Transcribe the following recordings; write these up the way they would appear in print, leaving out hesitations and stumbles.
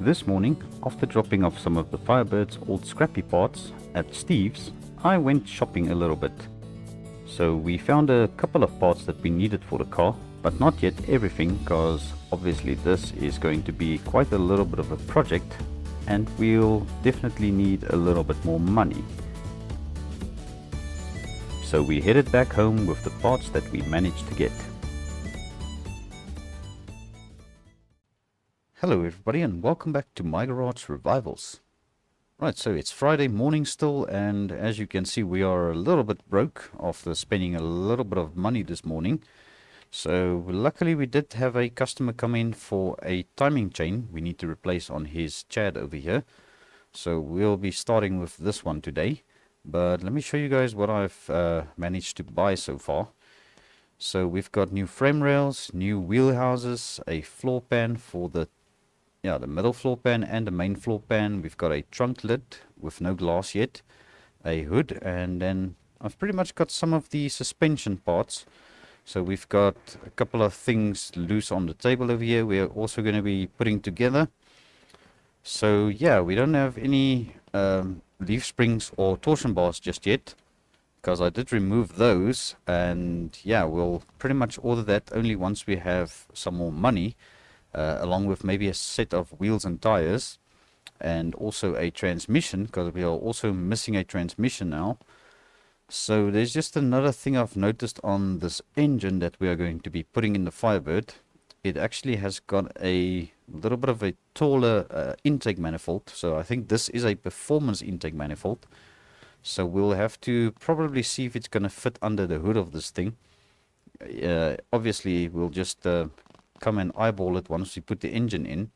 This morning, after dropping off some of the Firebird's old scrappy parts at Steve's, I went shopping a little bit. So we found a couple of parts that we needed for the car, but not yet everything, because obviously this is going to be quite a little bit of a project and we'll definitely need a little bit more money. So we headed back home with the parts that we managed to get. Hello everybody and welcome back to My Garage Revivals. Right, so it's Friday morning still, and as you can see we are a little bit broke after spending a little bit of money this morning. So luckily we did have a customer come in for a timing chain we need to replace on his Chad over here. So we'll be starting with this one today. But let me show you guys what I've managed to buy so far. So we've got new frame rails, new wheel houses, a floor pan for the middle floor pan and the main floor pan. We've got a trunk lid with no glass yet, a hood, and then I've pretty much got some of the suspension parts. So we've got a couple of things loose on the table over here we're also going to be putting together. So yeah, we don't have any leaf springs or torsion bars just yet, because I did remove those, and yeah, we'll pretty much order that only once we have some more money. Along with maybe a set of wheels and tires, and also a transmission, because we are also missing a transmission now. So there's just another thing I've noticed on this engine that we are going to be putting in the Firebird. It actually has got a little bit of a taller intake manifold, so I think this is a performance intake manifold. So we'll have to probably see if it's going to fit under the hood of this thing. Obviously we'll just come and eyeball it once we put the engine in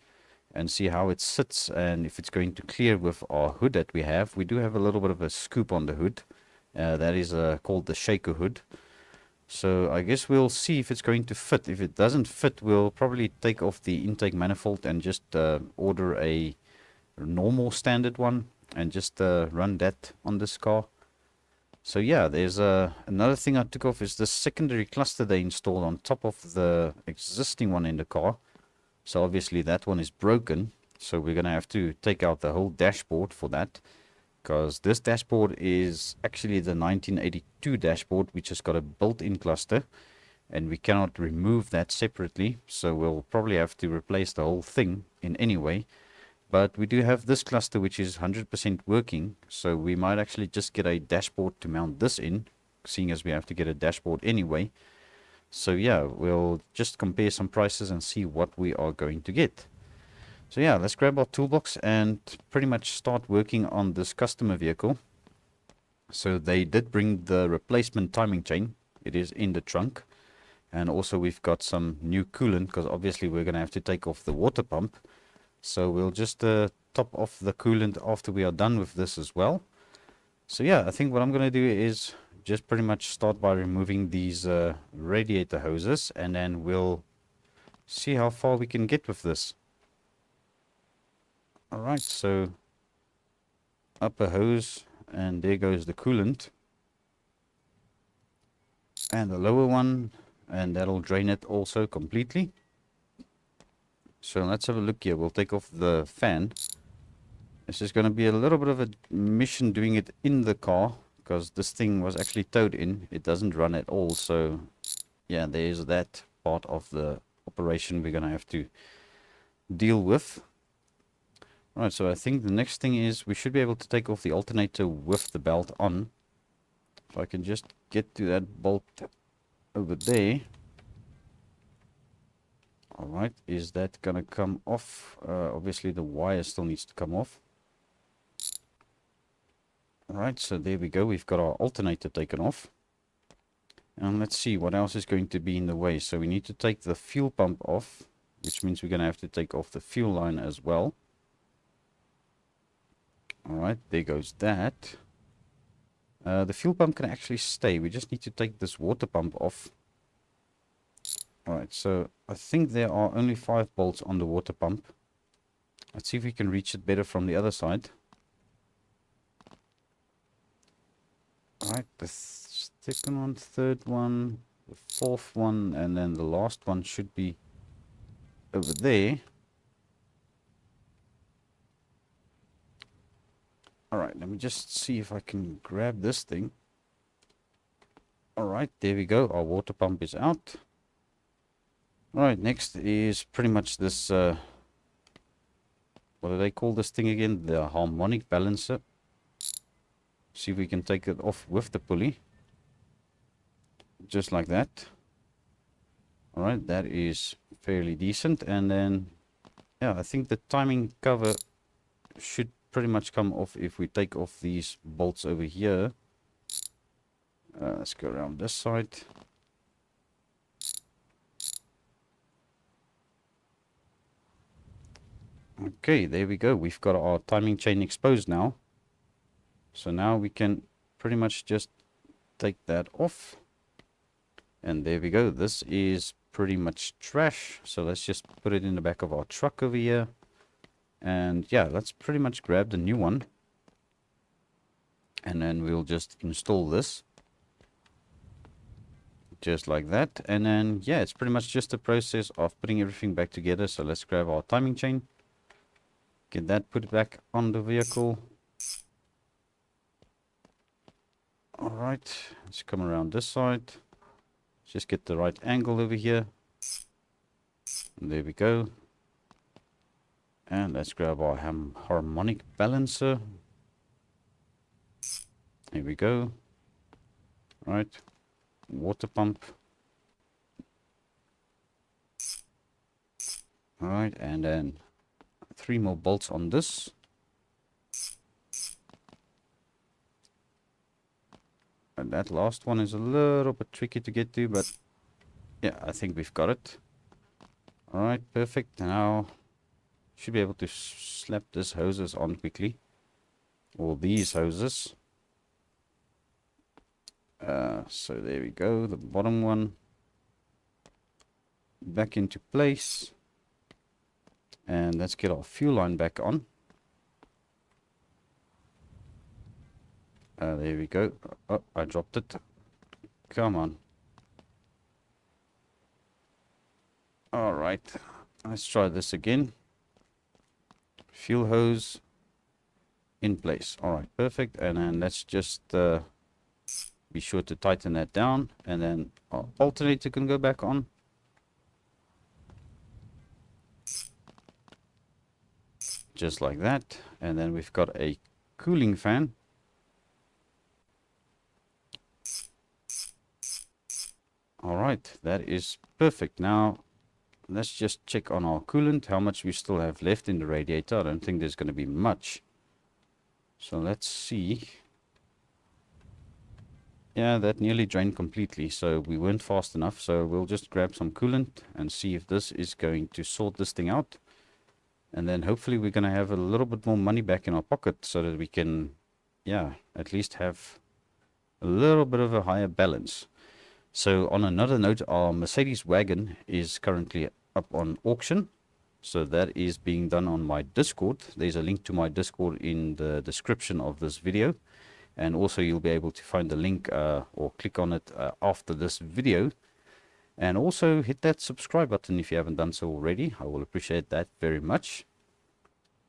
and see how it sits, and if it's going to clear with our hood that we have. We do have a little bit of a scoop on the hood, that is called the shaker hood. So I guess we'll see if it's going to fit. If it doesn't fit, we'll probably take off the intake manifold and just order a normal standard one and just run that on this car. So yeah, there's another thing I took off is the secondary cluster they installed on top of the existing one in the car. So obviously that one is broken, so we're gonna have to take out the whole dashboard for that, because this dashboard is actually the 1982 dashboard, which has got a built-in cluster, and we cannot remove that separately. So we'll probably have to replace the whole thing in any way. But we do have this cluster which is 100% working, so we might actually just get a dashboard to mount this in, seeing as we have to get a dashboard anyway. So yeah, we'll just compare some prices and see what we are going to get. So yeah, let's grab our toolbox and pretty much start working on this customer vehicle. So they did bring the replacement timing chain. It is in the trunk. And also we've got some new coolant, because obviously we're going to have to take off the water pump. So we'll just top off the coolant after we are done with this as well. So yeah, I think what I'm going to do is just pretty much start by removing these radiator hoses, and then we'll see how far we can get with this. Alright, so upper hose, and there goes the coolant. And the lower one, and that'll drain it also completely. So let's have a look here. We'll take off the fan. This is going to be a little bit of a mission doing it in the car, because this thing was actually towed in. It doesn't run at all. So yeah, there's that part of the operation we're going to have to deal with. Alright, so I think the next thing is we should be able to take off the alternator with the belt on. If I can just get to that bolt over there. Alright, is that gonna come off? Obviously the wire still needs to come off. Alright, so there we go. We've got our alternator taken off. And let's see what else is going to be in the way. So we need to take the fuel pump off, which means we're gonna have to take off the fuel line as well. Alright, there goes that. The fuel pump can actually stay. We just need to take this water pump off. Alright, so I think there are only 5 bolts on the water pump. Let's see if we can reach it better from the other side. Alright, the second one, third one, the fourth one, and then the last one should be over there. Alright, let me just see if I can grab this thing. Alright, there we go. Our water pump is out. Alright, next is pretty much this, what do they call this thing again? The harmonic balancer. See if we can take it off with the pulley. Just like that. Alright, that is fairly decent. And then, yeah, I think the timing cover should pretty much come off if we take off these bolts over here. Let's go around this side. Okay, there we go. We've got our timing chain exposed now. So now we can pretty much just take that off. And there we go. This is pretty much trash. So let's just put it in the back of our truck over here. And yeah, let's pretty much grab the new one. And then we'll just install this. Just like that. And then, yeah, it's pretty much just a process of putting everything back together. So let's grab our timing chain. Get that put back on the vehicle. Alright, let's come around this side. Just get the right angle over here. And there we go. And let's grab our harmonic balancer. Here we go. Right. Water pump. Alright, and then 3 more bolts on this. And that last one is a little bit tricky to get to, but yeah, I think we've got it. Alright, perfect. Now, should be able to slap this hoses on quickly. Or these hoses. So there we go, the bottom one. Back into place. And let's get our fuel line back on. There we go. Oh, I dropped it. Come on. Alright. Let's try this again. Fuel hose in place. Alright, perfect. And then let's just be sure to tighten that down. And then our alternator can go back on. Just like that. And then we've got a cooling fan. Alright, that is perfect. Now, let's just check on our coolant, how much we still have left in the radiator. I don't think there's going to be much. So let's see. Yeah, that nearly drained completely, so we weren't fast enough. So we'll just grab some coolant and see if this is going to sort this thing out. And then hopefully we're going to have a little bit more money back in our pocket so that we can, yeah, at least have a little bit of a higher balance. So on another note, our Mercedes Wagon is currently up on auction. So that is being done on my Discord. There's a link to my Discord in the description of this video. And also you'll be able to find the link or click on it after this video. And also hit that subscribe button if you haven't done so already. I will appreciate that very much.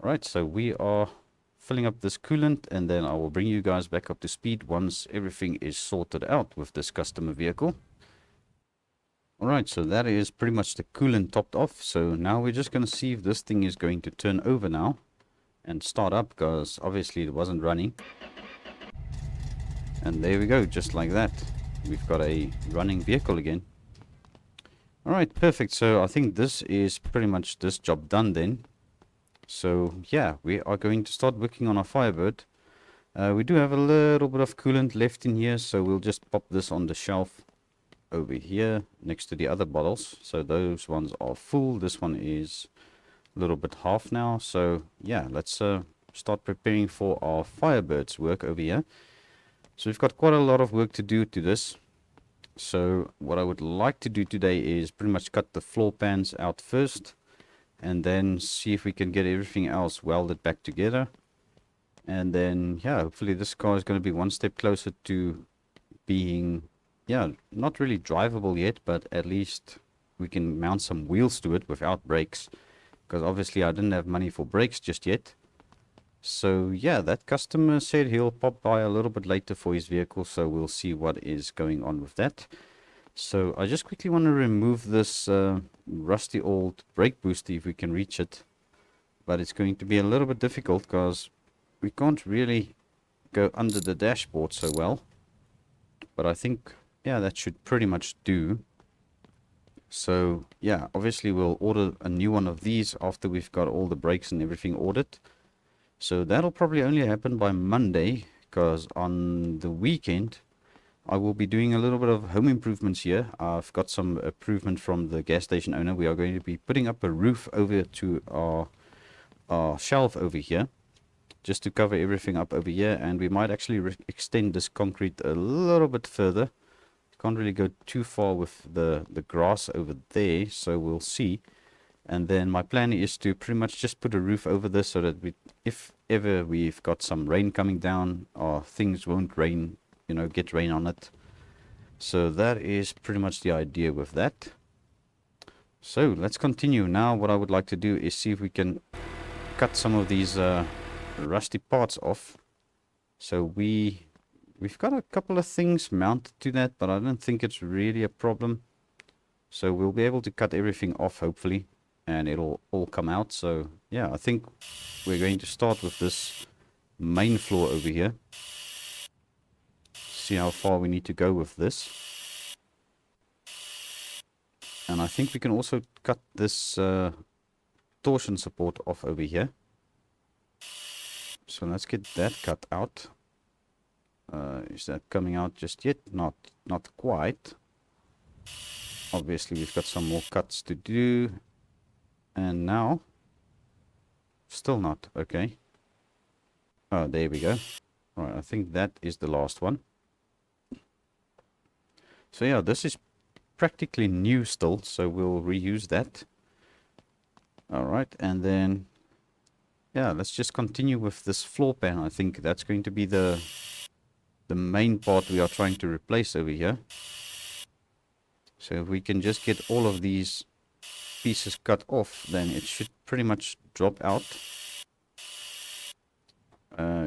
Alright, so we are filling up this coolant, and then I will bring you guys back up to speed once everything is sorted out with this customer vehicle. Alright, so that is pretty much the coolant topped off. So now we're just going to see if this thing is going to turn over now and start up, because obviously it wasn't running. And there we go, just like that. We've got a running vehicle again. Alright, perfect. So I think this is pretty much this job done then. So yeah, we are going to start working on our Firebird. We do have a little bit of coolant left in here, so we'll just pop this on the shelf over here next to the other bottles. So those ones are full. This one is a little bit half now. So yeah, let's start preparing for our Firebird's work over here. So we've got quite a lot of work to do to this. So what I would like to do today is pretty much cut the floor pans out first, and then see if we can get everything else welded back together. And then, yeah, hopefully this car is going to be one step closer to being, yeah, not really drivable yet, but at least we can mount some wheels to it without brakes. Because obviously I didn't have money for brakes just yet. So yeah, that customer said he'll pop by a little bit later for his vehicle, so we'll see what is going on with that. So I just quickly want to remove this rusty old brake booster if we can reach it. But it's going to be a little bit difficult because we can't really go under the dashboard so well. But I think, yeah, that should pretty much do. So yeah, obviously we'll order a new one of these after we've got all the brakes and everything ordered. So that'll probably only happen by Monday, because on the weekend I will be doing a little bit of home improvements here. I've got some improvement from the gas station owner. We are going to be putting up a roof over to our shelf over here, just to cover everything up over here, and we might actually extend this concrete a little bit further. Can't really go too far with the grass over there, so we'll see. And then my plan is to pretty much just put a roof over this so that if ever we've got some rain coming down, or things won't rain, get rain on it. So that is pretty much the idea with that. So let's continue. Now what I would like to do is see if we can cut some of these rusty parts off. So we've got a couple of things mounted to that, but I don't think it's really a problem. So we'll be able to cut everything off, hopefully, and it'll all come out. So yeah, I think we're going to start with this main floor over here. See how far we need to go with this. And I think we can also cut this torsion support off over here. So let's get that cut out. Is that coming out just yet? Not quite. Obviously we've got some more cuts to do. And now still not. Okay. Oh, there we go. Alright, I think that is the last one. So yeah, this is practically new still, so we'll reuse that. Alright, and then yeah, let's just continue with this floor pan. I think that's going to be the main part we are trying to replace over here. So if we can just get all of these pieces cut off, then it should pretty much drop out.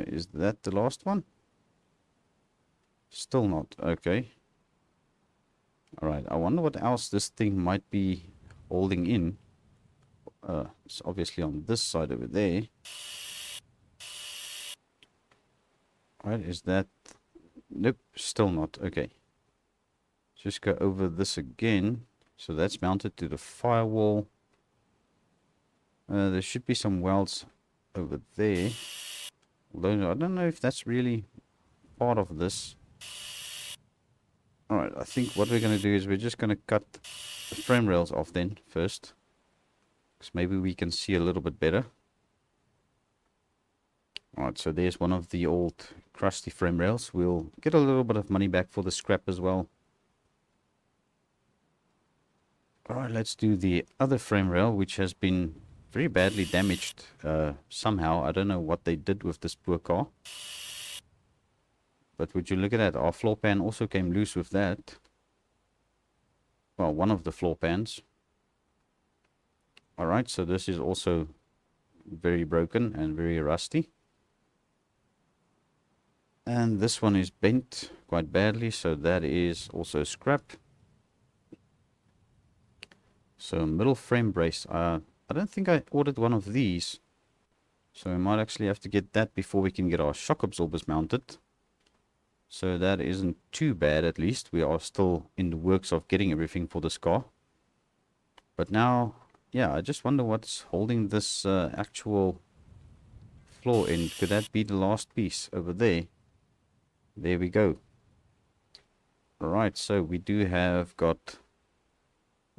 Is that the last one? Still not. Okay. Alright, I wonder what else this thing might be holding in. It's obviously on this side over there. Alright, is that... Nope, still not. Okay. Just go over this again. So that's mounted to the firewall. There should be some welds over there. Although I don't know if that's really part of this. Alright, I think what we're going to do is we're just going to cut the frame rails off then first. Because maybe we can see a little bit better. Alright, so there's one of the old crusty frame rails. We'll get a little bit of money back for the scrap as well. Alright, let's do the other frame rail, which has been very badly damaged somehow. I don't know what they did with this poor car. But would you look at that, our floor pan also came loose with that. Well, one of the floor pans. Alright, so this is also very broken and very rusty. And this one is bent quite badly, so that is also scrap. So middle frame brace. I don't think I ordered one of these. So we might actually have to get that before we can get our shock absorbers mounted. So that isn't too bad, at least. We are still in the works of getting everything for this car. But now, yeah, I just wonder what's holding this actual floor in. Could that be the last piece over there? There we go. Alright, so we do have got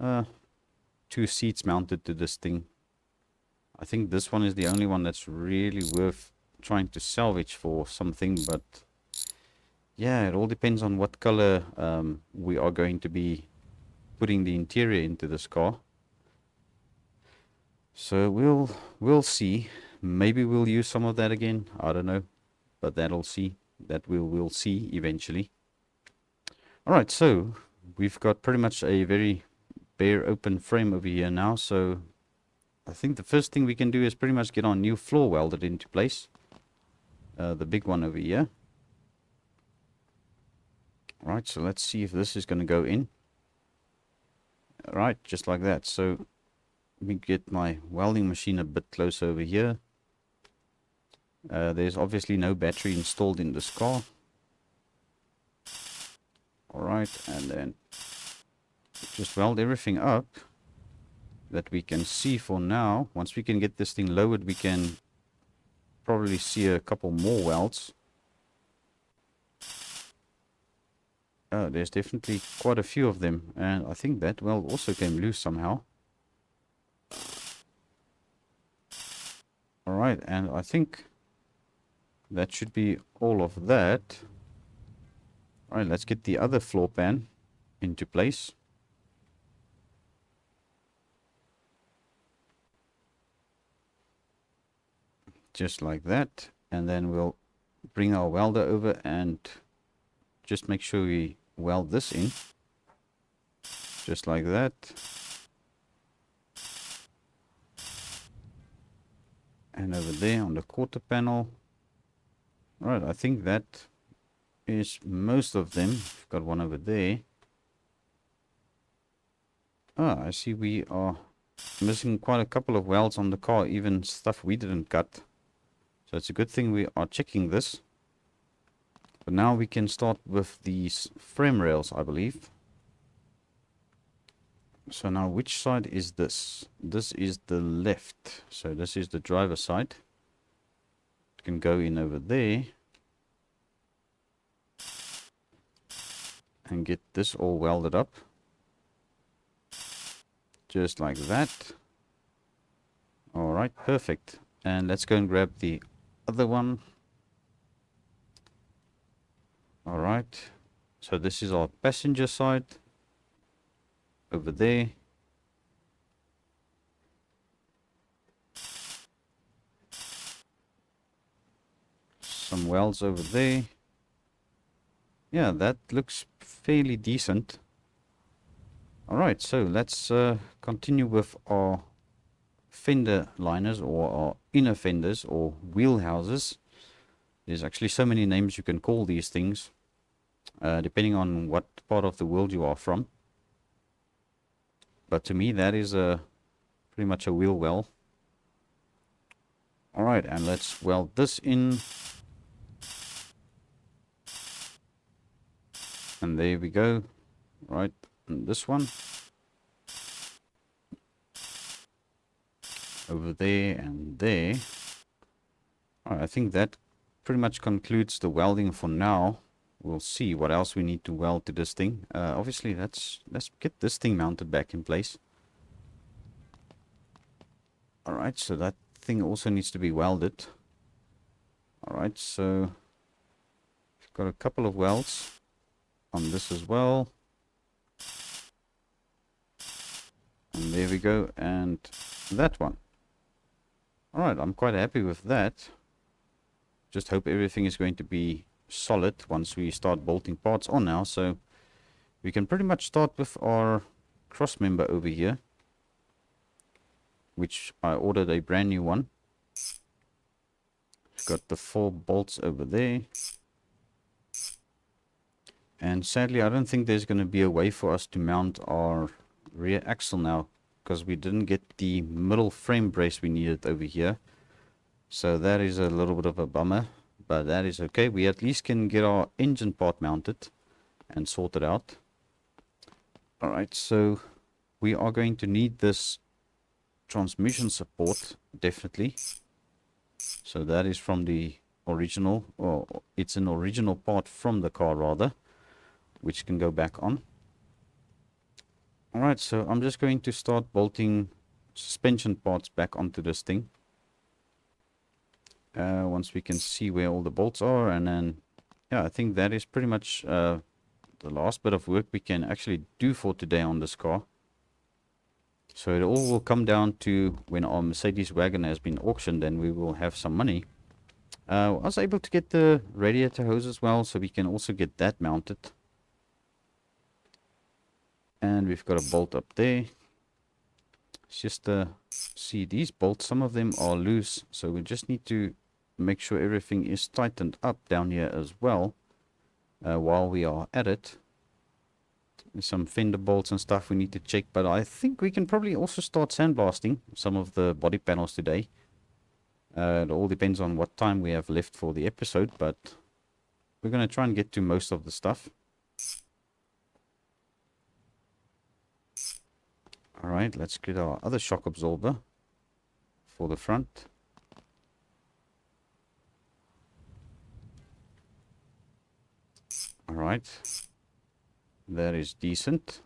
2 seats mounted to this thing. I think this one is the only one that's really worth trying to salvage for something, but yeah, it all depends on what color we are going to be putting the interior into this car. So we'll see. Maybe we'll use some of that again. I don't know, but we'll see eventually. Alright, so we've got pretty much a very bare open frame over here now. So I think the first thing we can do is pretty much get our new floor welded into place. the big one over here. Right, so let's see if this is going to go in. Right, just like that. So let me get my welding machine a bit close over here. There's obviously no battery installed in this car. Alright, and then just weld everything up that we can see for now. Once we can get this thing lowered, we can probably see a couple more welds. There's definitely quite a few of them, and I think that weld also came loose somehow. Alright, and I think that should be all of that. Alright, let's get the other floor pan into place. Just like that. And then we'll bring our welder over and just make sure we weld this in. Just like that. And over there on the quarter panel. Alright, I think that is most of them. We've got one over there. I see we are missing quite a couple of welds on the car, even stuff we didn't cut. So it's a good thing we are checking this. But now we can start with these frame rails, I believe. So now which side is this? This is the left. So this is the driver's side. You can go in over there. And get this all welded up. Just like that. Alright, perfect. And let's go and grab the other one. Alright. So this is our passenger side. Over there. Some welds over there. Yeah, that looks fairly decent. Alright, so let's continue with our fender liners, or our inner fenders, or wheel houses. There's actually so many names you can call these things, depending on what part of the world you are from. But to me, that is pretty much a wheel well. Alright, and let's weld this in. And there we go. Right, and this one. Over there and there. Alright, I think that pretty much concludes the welding for now. We'll see what else we need to weld to this thing. Obviously, let's get this thing mounted back in place. Alright, so that thing also needs to be welded. Alright, so we've got a couple of welds on this as well. And there we go, and that one. Alright, I'm quite happy with that. Just hope everything is going to be solid once we start bolting parts on now. So we can pretty much start with our cross member over here, which I ordered a brand new one. Got the 4 bolts over there. And sadly, I don't think there's going to be a way for us to mount our rear axle now, because we didn't get the middle frame brace we needed over here. So that is a little bit of a bummer, but that is okay. We at least can get our engine part mounted and sorted out. Alright, so we are going to need this transmission support, definitely. So that is from the original, or it's an original part from the car rather, which can go back on. Alright, so I'm just going to start bolting suspension parts back onto this thing. Once we can see where all the bolts are, and then, yeah, I think that is pretty much the last bit of work we can actually do for today on this car. So it all will come down to when our Mercedes Wagon has been auctioned, and we will have some money. I was able to get the radiator hose as well, so we can also get that mounted. And we've got a bolt up there. It's just see these bolts, some of them are loose, so we just need to make sure everything is tightened up down here as well while we are at it. There's some fender bolts and stuff we need to check, but I think we can probably also start sandblasting some of the body panels today. It all depends on what time we have left for the episode, but we're going to try and get to most of the stuff. Alright, let's get our other shock absorber for the front. Alright, that is decent.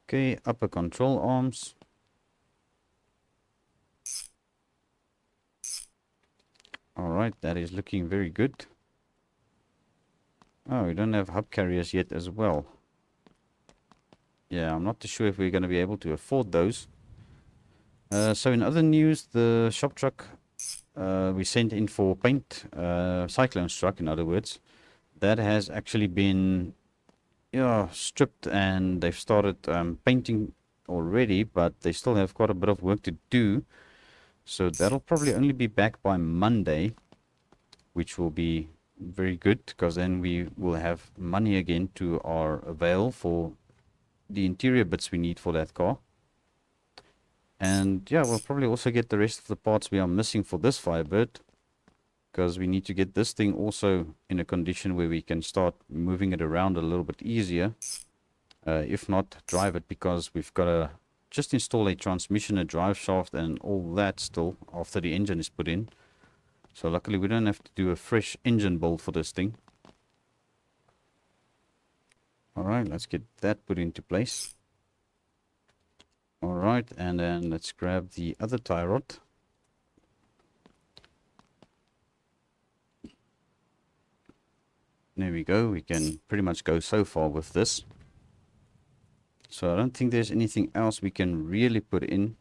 Okay, upper control arms. Alright, that is looking very good. Oh, we don't have hub carriers yet as well. Yeah, I'm not too sure if we're going to be able to afford those. So in other news, the shop truck we sent in for paint, Cyclone's truck in other words, that has actually been stripped, and they've started painting already, but they still have quite a bit of work to do. So that'll probably only be back by Monday, which will be very good, because then we will have money again to our avail for the interior bits we need for that car. And yeah, we'll probably also get the rest of the parts we are missing for this Firebird, because we need to get this thing also in a condition where we can start moving it around a little bit easier. If not, drive it, because we've got to just install a transmission, a drive shaft, and all that still after the engine is put in. So luckily we don't have to do a fresh engine build for this thing. Alright, let's get that put into place. Alright, and then let's grab the other tie rod. There we go, we can pretty much go so far with this. So I don't think there's anything else we can really put in.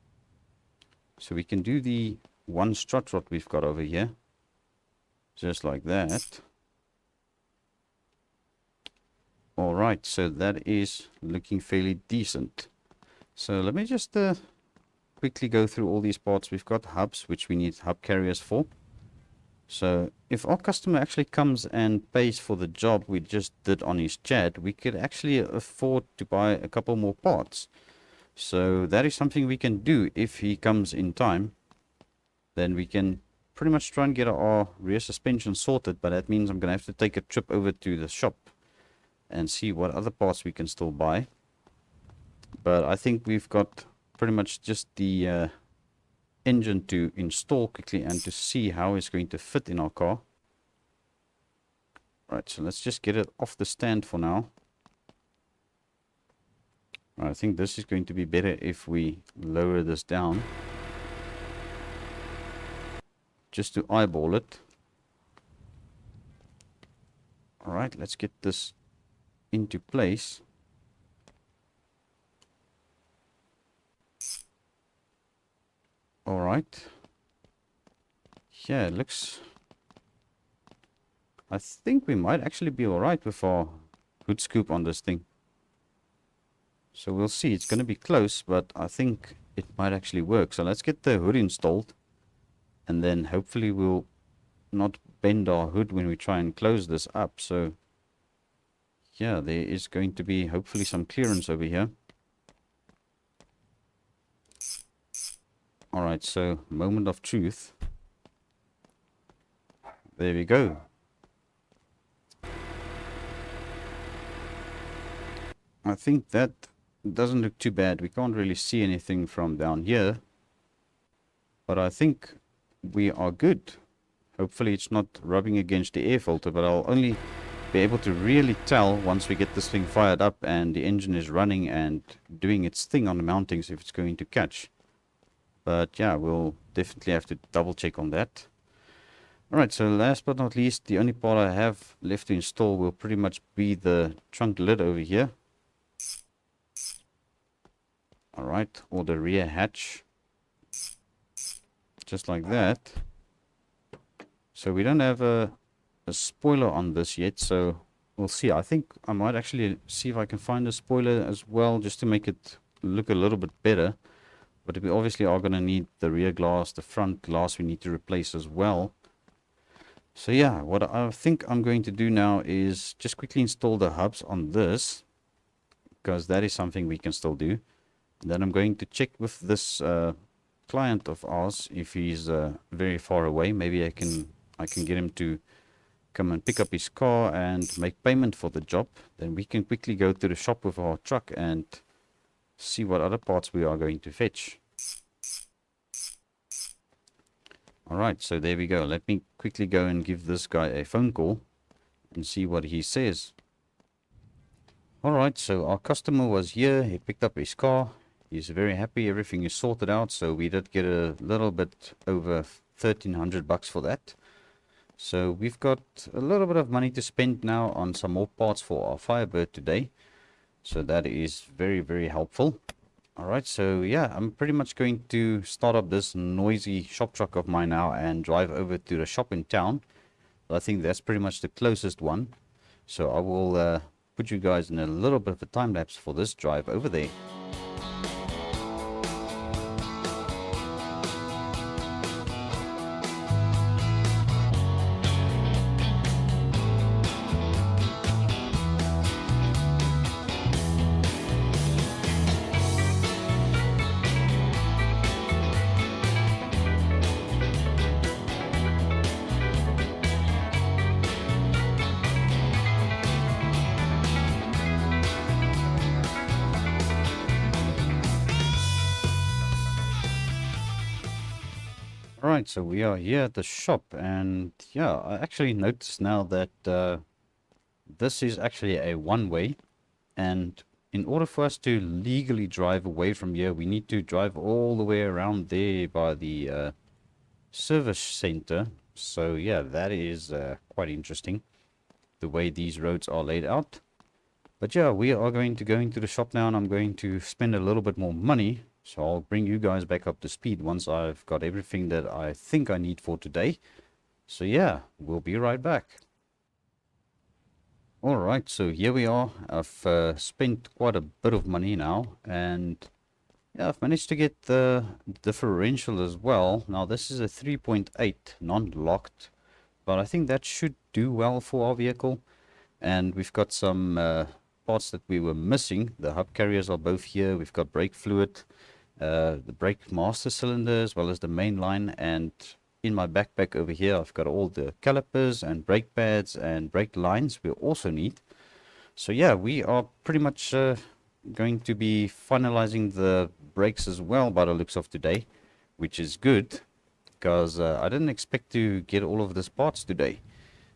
So we can do the one strut rod we've got over here. Just like that. Alright, so that is looking fairly decent. So let me just quickly go through all these parts. We've got hubs, which we need hub carriers for. So if our customer actually comes and pays for the job we just did on his chat, we could actually afford to buy a couple more parts. So that is something we can do if he comes in time. Then we can pretty much try and get our rear suspension sorted, but that means I'm going to have to take a trip over to the shop and see what other parts we can still buy. But I think we've got pretty much just the engine to install quickly and to see how it's going to fit in our car. Right, so let's just get it off the stand for now. I think this is going to be better if we lower this down, just to eyeball it. Alright, let's get this into place. Alright. Yeah, it looks... I think we might actually be alright with our hood scoop on this thing. So we'll see. It's going to be close, but I think it might actually work. So let's get the hood installed. And then hopefully we'll not bend our hood when we try and close this up. So yeah, there is going to be hopefully some clearance over here. Alright, so moment of truth. There we go. I think that doesn't look too bad. We can't really see anything from down here. But I think we are good. Hopefully it's not rubbing against the air filter, but I'll only be able to really tell once we get this thing fired up and the engine is running and doing its thing on the mountings if it's going to catch. But yeah, we'll definitely have to double check on that. Alright, so last but not least, the only part I have left to install will pretty much be the trunk lid over here. Alright, or the rear hatch. Just like that. So we don't have a spoiler on this yet, so we'll see. I think I might actually see if I can find a spoiler as well, just to make it look a little bit better. But we obviously are going to need the rear glass, the front glass we need to replace as well. So yeah, what I think I'm going to do now is just quickly install the hubs on this, because that is something we can still do. Then I'm going to check with this client of ours if he's very far away. Maybe I can get him to come and pick up his car and make payment for the job. Then we can quickly go to the shop with our truck and see what other parts we are going to fetch. Alright, so there we go. Let me quickly go and give this guy a phone call and see what he says. Alright, so our customer was here. He picked up his car. He's very happy. Everything is sorted out. So we did get a little bit over 1,300 bucks for that. So we've got a little bit of money to spend now on some more parts for our Firebird today. So that is very, very helpful. Alright, so yeah, I'm pretty much going to start up this noisy shop truck of mine now and drive over to the shop in town. I think that's pretty much the closest one. So I will put you guys in a little bit of a time lapse for this drive over there. Alright, so we are here at the shop, and yeah, I actually noticed now that this is actually a one-way, and in order for us to legally drive away from here, we need to drive all the way around there by the service center. So yeah, that is quite interesting, the way these roads are laid out. But yeah, we are going to go into the shop now, and I'm going to spend a little bit more money. So I'll bring you guys back up to speed once I've got everything that I think I need for today. So yeah, we'll be right back. Alright, so here we are. I've spent quite a bit of money now, and yeah, I've managed to get the differential as well. Now this is a 3.8 non-locked, but I think that should do well for our vehicle. And we've got some parts that we were missing. The hub carriers are both here. We've got brake fluid, the brake master cylinder, as well as the main line. And in my backpack over here, I've got all the calipers and brake pads and brake lines we also need. So yeah, we are pretty much going to be finalizing the brakes as well by the looks of today, which is good, because I didn't expect to get all of these parts today.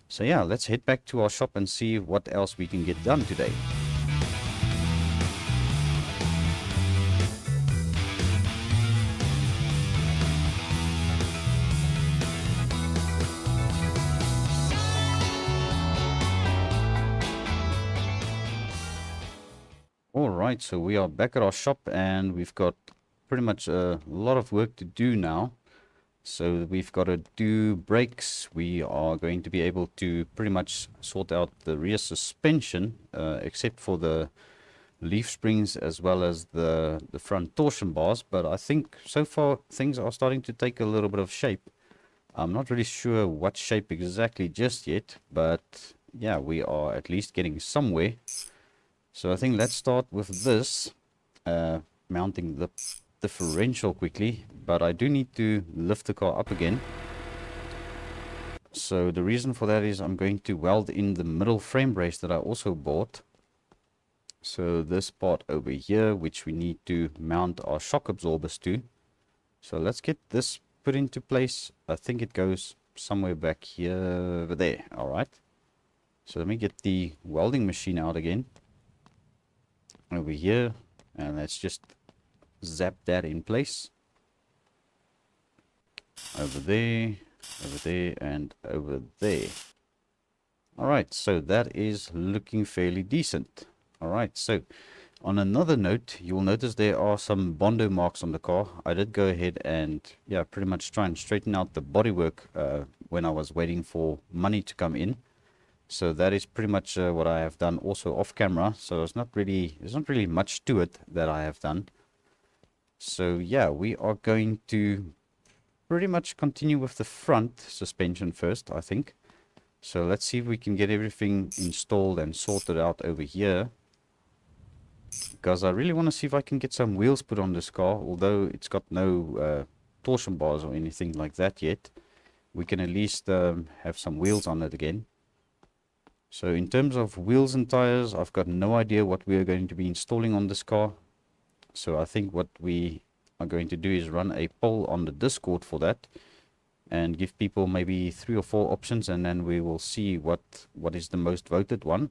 So yeah, let's head back to our shop and see what else we can get done today. Alright, so we are back at our shop, and we've got pretty much a lot of work to do now. So we've got to do brakes. We are going to be able to pretty much sort out the rear suspension, except for the leaf springs as well as the front torsion bars. But I think so far things are starting to take a little bit of shape. I'm not really sure what shape exactly just yet, but yeah, we are at least getting somewhere. So I think let's start with this, mounting the differential quickly, but I do need to lift the car up again. So the reason for that is I'm going to weld in the middle frame brace that I also bought. So this part over here, which we need to mount our shock absorbers to. So let's get this put into place. I think it goes somewhere back here, over there. All right. So let me get the welding machine out again. Over here, and let's just zap that in place. Over there, and over there. Alright, so that is looking fairly decent. Alright, so on another note, you'll notice there are some Bondo marks on the car. I did go ahead and yeah, pretty much try and straighten out the bodywork when I was waiting for money to come in. So that is pretty much what I have done also off camera. So there's not really much to it that I have done. So yeah, we are going to pretty much continue with the front suspension first, I think. So let's see if we can get everything installed and sorted out over here. Because I really want to see if I can get some wheels put on this car. Although it's got no torsion bars or anything like that yet, we can at least have some wheels on it again. So in terms of wheels and tires, I've got no idea what we are going to be installing on this car. So I think what we are going to do is run a poll on the Discord for that, and give people maybe 3 or 4 options, and then we will see what is the most voted one,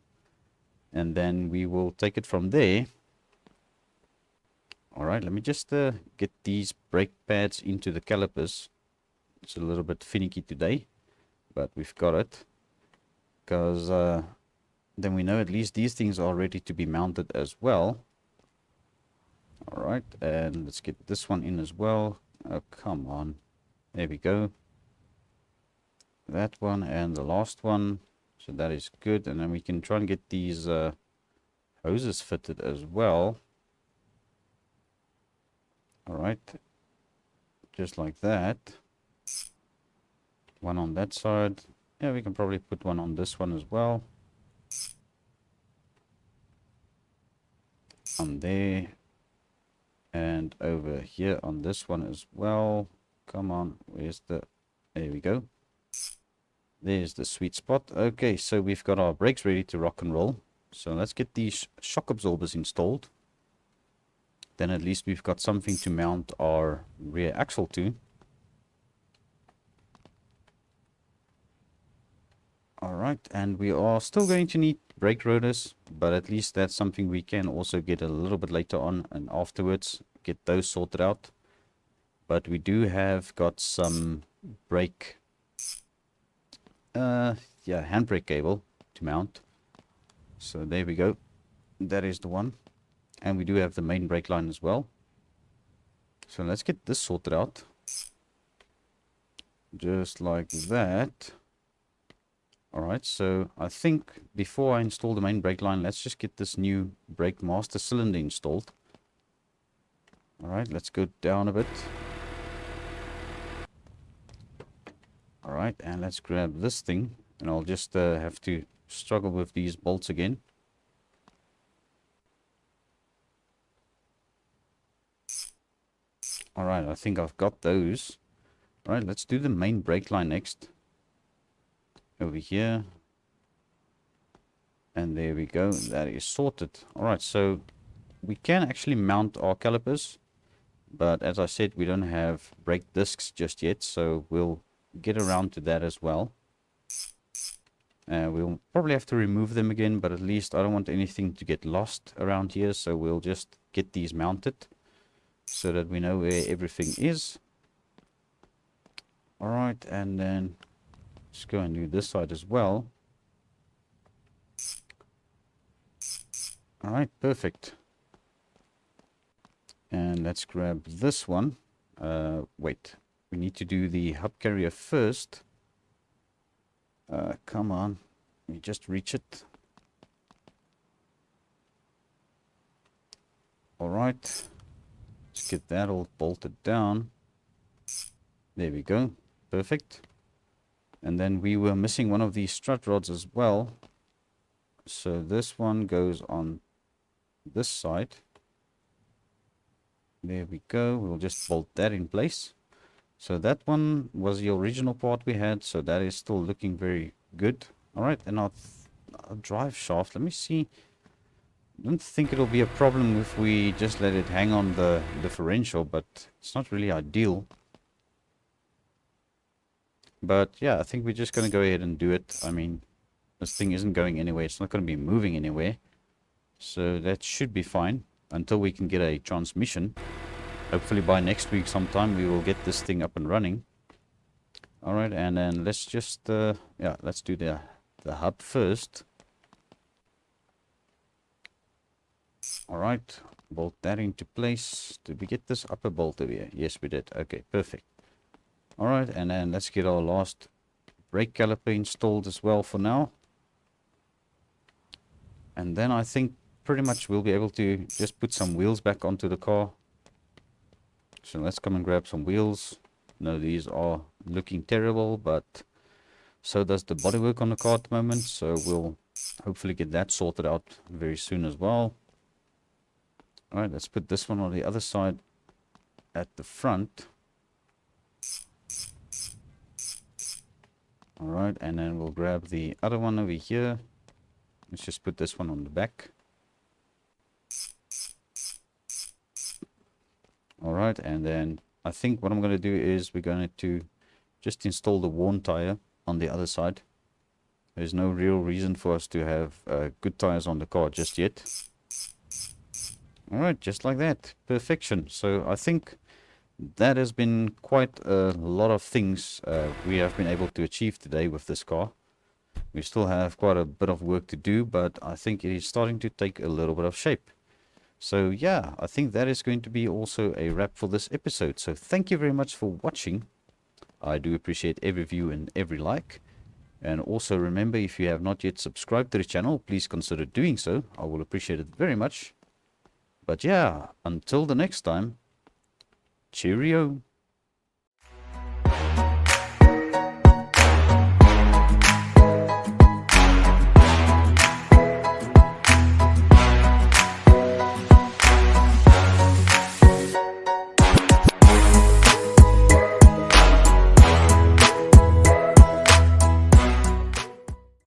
and then we will take it from there. All right, let me just get these brake pads into the calipers. It's a little bit finicky today, but we've got it, because then we know at least these things are ready to be mounted as well. All right, and let's get this one in as well. Oh, come on. There we go. That one and the last one. So that is good. And then we can try and get these hoses fitted as well. All right. Just like that. One on that side. Yeah, we can probably put one on this one as well. On there. And over here on this one as well. Come on. Where's the... There we go. There's the sweet spot. Okay, so we've got our brakes ready to rock and roll. So let's get these shock absorbers installed. Then at least we've got something to mount our rear axle to. Alright, and we are still going to need brake rotors, but at least that's something we can also get a little bit later on and afterwards get those sorted out. But we do have got some brake handbrake cable to mount. So there we go. That is the one. And we do have the main brake line as well. So let's get this sorted out. Just like that. Alright, so I think before I install the main brake line, let's just get this new brake master cylinder installed. Alright, let's go down a bit. Alright, and let's grab this thing, and I'll just have to struggle with these bolts again. Alright, I think I've got those. Alright, let's do the main brake line next. Over here. And there we go, that is sorted. Alright, so we can actually mount our calipers, but as I said, we don't have brake discs just yet, so we'll get around to that as well. We'll probably have to remove them again, but at least I don't want anything to get lost around here, so we'll just get these mounted so that we know where everything is. Alright, and then let's go and do this side as well. Alright, perfect. And let's grab this one. Wait. We need to do the hub carrier first. Come on. Let me just reach it. Alright. Let's get that all bolted down. There we go. Perfect. And then we were missing one of these strut rods as well. So this one goes on this side. There we go. We'll just bolt that in place. So that one was the original part we had, so that is still looking very good. Alright, and our drive shaft, let me see. I don't think it'll be a problem if we just let it hang on the differential, but it's not really ideal. But yeah, I think we're just going to go ahead and do it. I mean, this thing isn't going anywhere. It's not going to be moving anywhere. So that should be fine until we can get a transmission. Hopefully by next week sometime we will get this thing up and running. Alright, and then let's just, let's do the hub first. Alright, bolt that into place. Did we get this upper bolt over here? Yes, we did. Okay, perfect. Alright, and then let's get our last brake caliper installed as well for now. And then I think pretty much we'll be able to just put some wheels back onto the car. So let's come and grab some wheels. No, these are looking terrible, but So does the bodywork on the car at the moment. So we'll hopefully get that sorted out very soon as well. Alright, let's put this one on the other side at the front. Alright, and then we'll grab the other one over here. Let's just put this one on the back. Alright, and then I think what I'm going to do is we're going to just install the worn tire on the other side. There's no real reason for us to have good tires on the car just yet. Alright, just like that. Perfection. So I think that has been quite a lot of things we have been able to achieve today with this car. We still have quite a bit of work to do, but I think it is starting to take a little bit of shape. So yeah, I think that is going to be also a wrap for this episode. So thank you very much for watching. I do appreciate every view and every like. And also remember, if you have not yet subscribed to the channel, please consider doing so. I will appreciate it very much. But yeah, until the next time, cheerio.